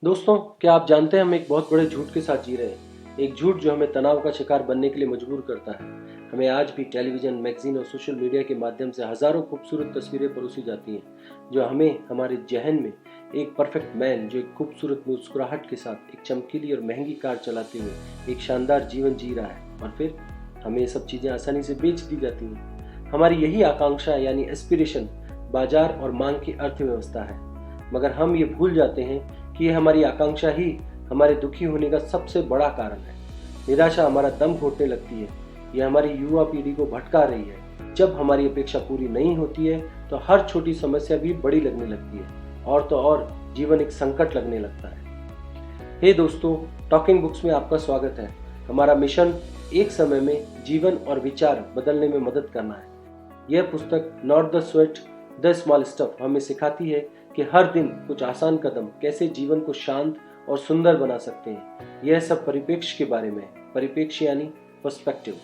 दोस्तों, क्या आप जानते हैं हम एक बहुत बड़े झूठ के साथ जी रहे हैं। एक झूठ जो हमें तनाव का शिकार बनने के लिए मजबूर करता है। हमें आज भी टेलीविजन, मैगजीन और सोशल मीडिया के माध्यम से हजारों खूबसूरत तस्वीरें परोसी जाती हैं, जो हमें हमारे जहन में एक परफेक्ट मैन जो एक खूबसूरत मुस्कुराहट के साथ एक चमकीली और महंगी कार चलाते हुए एक शानदार जीवन जी रहा है, और फिर हमें ये सब चीजें आसानी से बेच दी जाती हैं। हमारी यही आकांक्षा यानी एस्पिरेशन बाजार और मांग की अर्थव्यवस्था है। मगर हम ये भूल जाते हैं कि ये हमारी आकांक्षा ही हमारे दुखी होने का सबसे बड़ा कारण है। निराशा हमारा दम घोटने लगती है। यह हमारी युवा पीढ़ी को भटका रही है। जब हमारी अपेक्षा पूरी नहीं होती है तो हर छोटी समस्या भी बड़ी लगने लगती है, और तो और जीवन एक संकट लगने लगता है। हे दोस्तों, टॉकिंग बुक्स में आपका स्वागत है। हमारा मिशन एक समय में जीवन और विचार बदलने में मदद करना है। यह पुस्तक not the sweat the small stuff हमें सिखाती है कि हर दिन कुछ आसान कदम कैसे जीवन को शांत और सुंदर बना सकते हैं। यह सब परिप्रेक्ष्य के बारे में है। परिप्रेक्ष्य यानी पर्सपेक्टिव।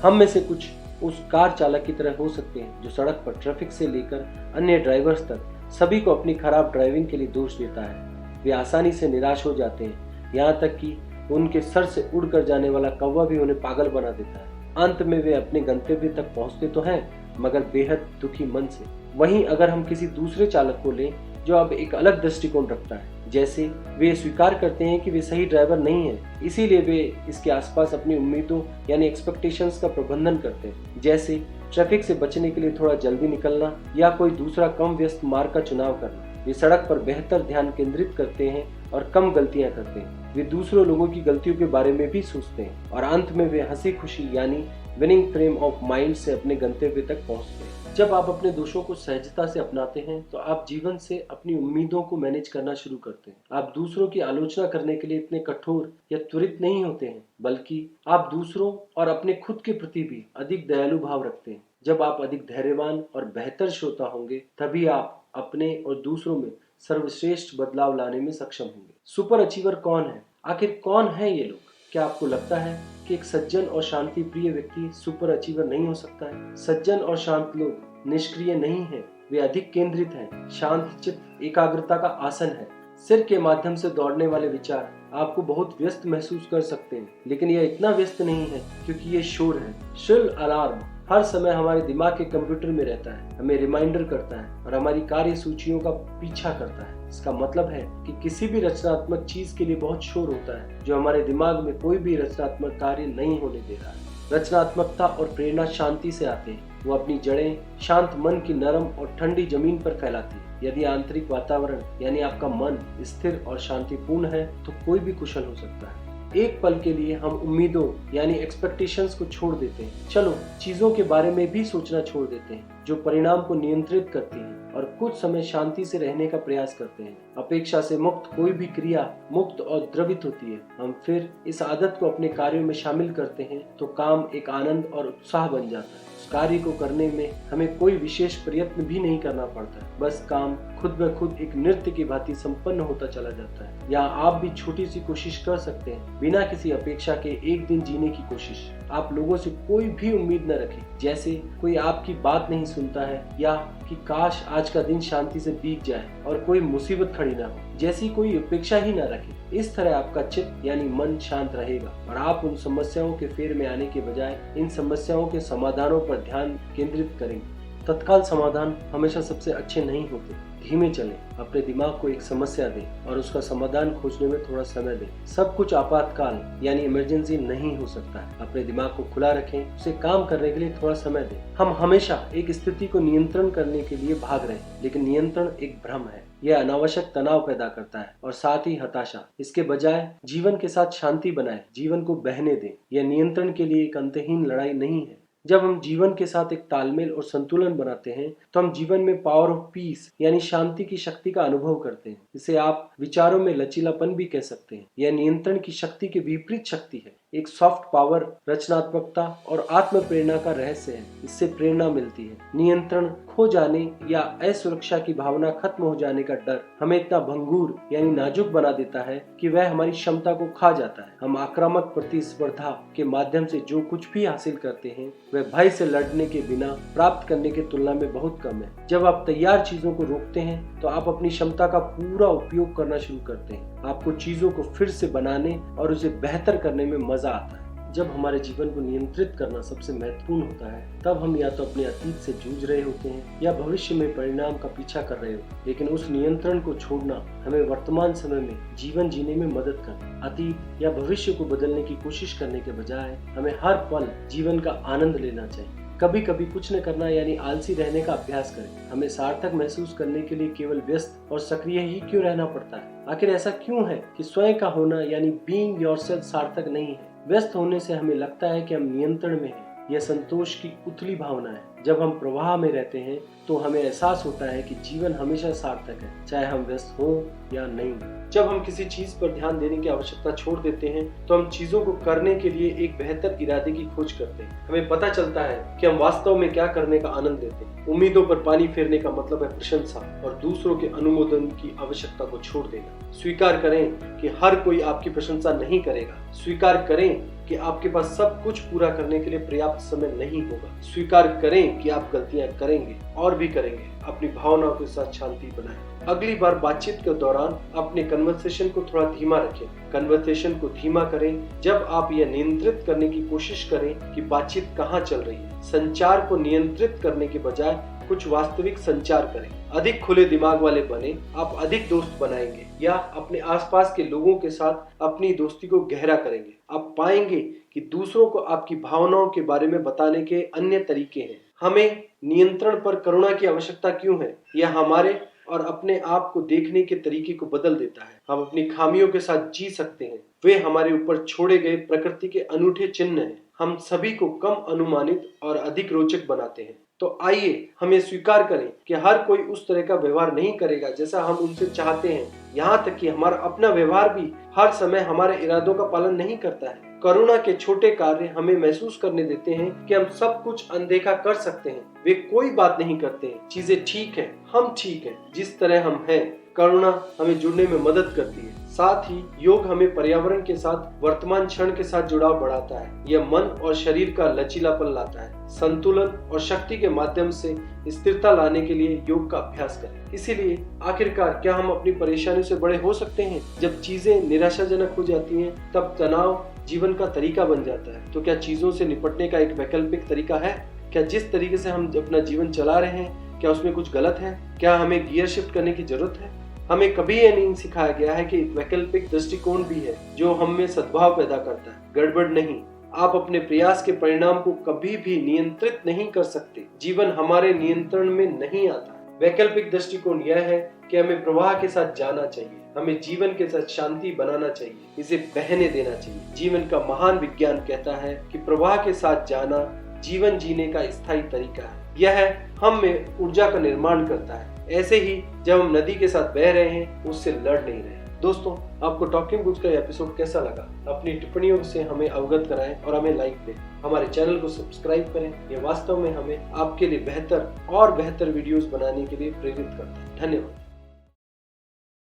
हम में से कुछ उस कार चालक की तरह हो सकते हैं जो सड़क पर ट्रैफिक से लेकर अन्य ड्राइवर्स तक सभी को अपनी खराब ड्राइविंग के लिए दोष देता है। वे आसानी से निराश हो जाते हैं, यहाँ तक कि उनके सर से उड़कर जाने वाला कौवा भी उन्हें पागल बना देता है। अंत में वे अपने गंतव्य तक पहुंचते तो हैं, मगर बेहद दुखी मन से। वहीं अगर हम किसी दूसरे चालक को लें जो अब एक अलग दृष्टिकोण रखता है, जैसे वे स्वीकार करते हैं कि वे सही ड्राइवर नहीं है, इसीलिए वे इसके आसपास अपनी उम्मीदों यानी एक्सपेक्टेशंस का प्रबंधन करते हैं, जैसे ट्रैफिक से बचने के लिए थोड़ा जल्दी निकलना या कोई दूसरा कम व्यस्त मार्ग का चुनाव करना। वे सड़क पर बेहतर ध्यान केंद्रित करते हैं और कम गलतियां करते हैं। वे दूसरों लोगों की गलतियों के बारे में भी सोचते हैं और अंत में वे हंसी खुशी यानी विनिंग फ्रेम ऑफ माइंड से अपने गंतव्य तक पहुंचते हैं। जब आप अपने दोषों को सहजता से अपनाते हैं तो आप जीवन से अपनी उम्मीदों को मैनेज करना शुरू करते हैं। आप दूसरों की आलोचना करने के लिए इतने कठोर या त्वरित नहीं होते हैं, बल्कि आप दूसरों और अपने खुद के प्रति भी अधिक दयालु भाव रखते हैं। जब आप अधिक धैर्यवान और बेहतर श्रोता होंगे, तभी आप अपने और दूसरों में सर्वश्रेष्ठ बदलाव लाने में सक्षम होंगे। सुपर अचीवर कौन है? आखिर कौन है ये लोग? क्या आपको लगता है कि एक सज्जन और शांति प्रिय व्यक्ति सुपर अचीवर नहीं हो सकता है? सज्जन और शांत लोग निष्क्रिय नहीं हैं, वे अधिक केंद्रित हैं। शांत चित्त एकाग्रता का आसन है। सिर के माध्यम से दौड़ने वाले विचार आपको बहुत व्यस्त महसूस कर सकते हैं, लेकिन यह इतना व्यस्त नहीं है क्योंकि ये शोर है। श्रिल अलार्म हर समय हमारे दिमाग के कंप्यूटर में रहता है, हमें रिमाइंडर करता है और हमारी कार्य सूचियों का पीछा करता है। इसका मतलब है कि किसी भी रचनात्मक चीज के लिए बहुत शोर होता है जो हमारे दिमाग में कोई भी रचनात्मक कार्य नहीं होने दे रहा है। रचनात्मकता और प्रेरणा शांति से आते हैं। वो अपनी जड़ें शांत मन की नरम और ठंडी जमीन पर फैलाती है। यदि आंतरिक वातावरण यानी आपका मन स्थिर और शांतिपूर्ण है तो कोई भी कुशल हो सकता है। एक पल के लिए हम उम्मीदों यानी एक्सपेक्टेशंस को छोड़ देते हैं। चलो चीजों के बारे में भी सोचना छोड़ देते हैं जो परिणाम को नियंत्रित करती हैं और कुछ समय शांति से रहने का प्रयास करते हैं। अपेक्षा से मुक्त कोई भी क्रिया मुक्त और द्रवित होती है। हम फिर इस आदत को अपने कार्यों में शामिल करते हैं तो काम एक आनंद और उत्साह बन जाता है। उस कार्य को करने में हमें कोई विशेष प्रयत्न भी नहीं करना पड़ता, बस काम खुद ब खुद एक नृत्य की भांति संपन्न होता चला जाता है। यहाँ आप भी छोटी सी कोशिश कर सकते हैं, बिना किसी अपेक्षा के एक दिन जीने की कोशिश। आप लोगों से कोई भी उम्मीद न रखें, जैसे कोई आपकी बात नहीं सुनता है या कि काश आज का दिन शांति से बीत जाए और कोई मुसीबत खड़ी ना हो, जैसी कोई अपेक्षा ही ना रखें। इस तरह आपका चित्त यानी मन शांत रहेगा और आप उन समस्याओं के फेर में आने के बजाय इन समस्याओं के समाधानों पर ध्यान केंद्रित करेंगे। तत्काल समाधान हमेशा सबसे अच्छे नहीं होते। धीमे चलें, अपने दिमाग को एक समस्या दें और उसका समाधान खोजने में थोड़ा समय दें। सब कुछ आपातकाल यानी इमरजेंसी नहीं हो सकता है। अपने दिमाग को खुला रखें, उसे काम करने के लिए थोड़ा समय दें। हम हमेशा एक स्थिति को नियंत्रण करने के लिए भाग रहे हैं, लेकिन नियंत्रण एक भ्रम है। यह अनावश्यक तनाव पैदा करता है और साथ ही हताशा। इसके बजाय जीवन के साथ शांति बनाएं, जीवन को बहने दें। यह नियंत्रण के लिए एक अंतहीन लड़ाई नहीं है। जब हम जीवन के साथ एक तालमेल और संतुलन बनाते हैं तो हम जीवन में पावर ऑफ पीस यानी शांति की शक्ति का अनुभव करते हैं। इसे आप विचारों में लचीलापन भी कह सकते हैं। यह नियंत्रण की शक्ति के विपरीत शक्ति है। एक सॉफ्ट पावर रचनात्मकता और आत्म प्रेरणा का रहस्य है। इससे प्रेरणा मिलती है। नियंत्रण खो जाने या असुरक्षा की भावना खत्म हो जाने का डर हमें इतना भंगुर यानी नाजुक बना देता है कि वह हमारी क्षमता को खा जाता है। हम आक्रामक प्रतिस्पर्धा के माध्यम से जो कुछ भी हासिल करते हैं वह भय से लड़ने के बिना प्राप्त करने की तुलना में बहुत कम है। जब आप तैयार चीजों को रोकते हैं तो आप अपनी क्षमता का पूरा उपयोग करना शुरू करते हैं। आपको चीजों को फिर से बनाने और उसे बेहतर करने में मजा आता है। जब हमारे जीवन को नियंत्रित करना सबसे महत्वपूर्ण होता है तब हम या तो अपने अतीत से जूझ रहे होते हैं या भविष्य में परिणाम का पीछा कर रहे होते हैं। लेकिन उस नियंत्रण को छोड़ना हमें वर्तमान समय में जीवन जीने में मदद करता है। अतीत या भविष्य को बदलने की कोशिश करने के बजाय हमें हर पल जीवन का आनंद लेना चाहिए। कभी कभी कुछ न करना यानी आलसी रहने का अभ्यास करें। हमें सार्थक महसूस करने के लिए केवल व्यस्त और सक्रिय ही क्यों रहना पड़ता है? आखिर ऐसा क्यों है कि स्वयं का होना यानी बीइंग योरसेल्फ सार्थक नहीं है? व्यस्त होने से हमें लगता है कि हम नियंत्रण में हैं। यह संतोष की उथली भावना है। जब हम प्रवाह में रहते हैं तो हमें एहसास होता है कि जीवन हमेशा सार्थक है, चाहे हम व्यस्त हो या नहीं। जब हम किसी चीज पर ध्यान देने की आवश्यकता छोड़ देते हैं तो हम चीजों को करने के लिए एक बेहतर इरादे की खोज करते हैं। हमें पता चलता है कि हम वास्तव में क्या करने का आनंद लेते हैं। उम्मीदों पर पानी फेरने का मतलब है प्रशंसा और दूसरों के अनुमोदन की आवश्यकता को छोड़ देना। स्वीकार करें कि हर कोई आपकी प्रशंसा नहीं करेगा। स्वीकार करें कि आपके पास सब कुछ पूरा करने के लिए पर्याप्त समय नहीं होगा। स्वीकार करें कि आप गलतियां करेंगे और भी करेंगे। अपनी भावनाओं के साथ शांति बनाएं। अगली बार बातचीत के दौरान अपने कन्वर्सेशन को थोड़ा धीमा रखें। कन्वर्सेशन को धीमा करें जब आप यह नियंत्रित करने की कोशिश करें कि बातचीत कहाँ चल रही है। संचार को नियंत्रित करने के बजाय कुछ वास्तविक संचार करें। अधिक खुले दिमाग वाले बने, आप अधिक दोस्त बनाएंगे या अपने आसपास के लोगों के साथ अपनी दोस्ती को गहरा करेंगे। आप पाएंगे कि दूसरों को आपकी भावनाओं के बारे में बताने के अन्य तरीके हैं। हमें नियंत्रण पर करुणा की आवश्यकता क्यों है? यह हमारे और अपने आप को देखने के तरीके को बदल देता है। हम अपनी खामियों के साथ जी सकते हैं। वे हमारे ऊपर छोड़े गए प्रकृति के अनूठे चिन्ह हैं। हम सभी को कम अनुमानित और अधिक रोचक बनाते हैं। तो आइए हम ये स्वीकार करें कि हर कोई उस तरह का व्यवहार नहीं करेगा जैसा हम उनसे चाहते हैं। यहाँ तक कि हमारा अपना व्यवहार भी हर समय हमारे इरादों का पालन नहीं करता है। करुणा के छोटे कार्य हमें महसूस करने देते हैं कि हम सब कुछ अनदेखा कर सकते हैं। वे कोई बात नहीं करते हैं। चीजें ठीक हैं, हम ठीक हैं जिस तरह हम हैं। करुणा हमें जुड़ने में मदद करती है। साथ ही योग हमें पर्यावरण के साथ वर्तमान क्षण के साथ जुड़ाव बढ़ाता है। यह मन और शरीर का लचीलापन लाता है। संतुलन और शक्ति के माध्यम से स्थिरता लाने के लिए योग का अभ्यास करें। इसीलिए आखिरकार क्या हम अपनी परेशानियों से बड़े हो सकते हैं? जब चीजें निराशाजनक हो जाती हैं तब तनाव जीवन का तरीका बन जाता है। तो क्या चीजों से निपटने का एक वैकल्पिक तरीका है? क्या जिस तरीके से हम अपना जीवन चला रहे हैं क्या उसमें कुछ गलत है? क्या हमें गियर शिफ्ट करने की जरूरत है? हमें कभी यह नहीं सिखाया गया है कि एक वैकल्पिक दृष्टिकोण भी है जो हम में सद्भाव पैदा करता है, गड़बड़ नहीं। आप अपने प्रयास के परिणाम को कभी भी नियंत्रित नहीं कर सकते। जीवन हमारे नियंत्रण में नहीं आता। वैकल्पिक दृष्टिकोण यह है कि हमें प्रवाह के साथ जाना चाहिए। हमें जीवन के साथ शांति बनाना चाहिए, इसे बहने देना चाहिए। जीवन का महान विज्ञान कहता है कि प्रवाह के साथ जाना जीवन जीने का स्थायी तरीका है। यह हम में ऊर्जा का निर्माण करता है। ऐसे ही जब हम नदी के साथ बह रहे हैं उससे लड़ नहीं रहे। दोस्तों, आपको टॉकिंग बुक्स का एपिसोड कैसा लगा? अपनी टिप्पणियों से हमें अवगत कराएं और हमें लाइक दें। हमारे चैनल को सब्सक्राइब करें। यह वास्तव में हमें आपके लिए बेहतर और बेहतर वीडियोस बनाने के लिए प्रेरित करता है। धन्यवाद।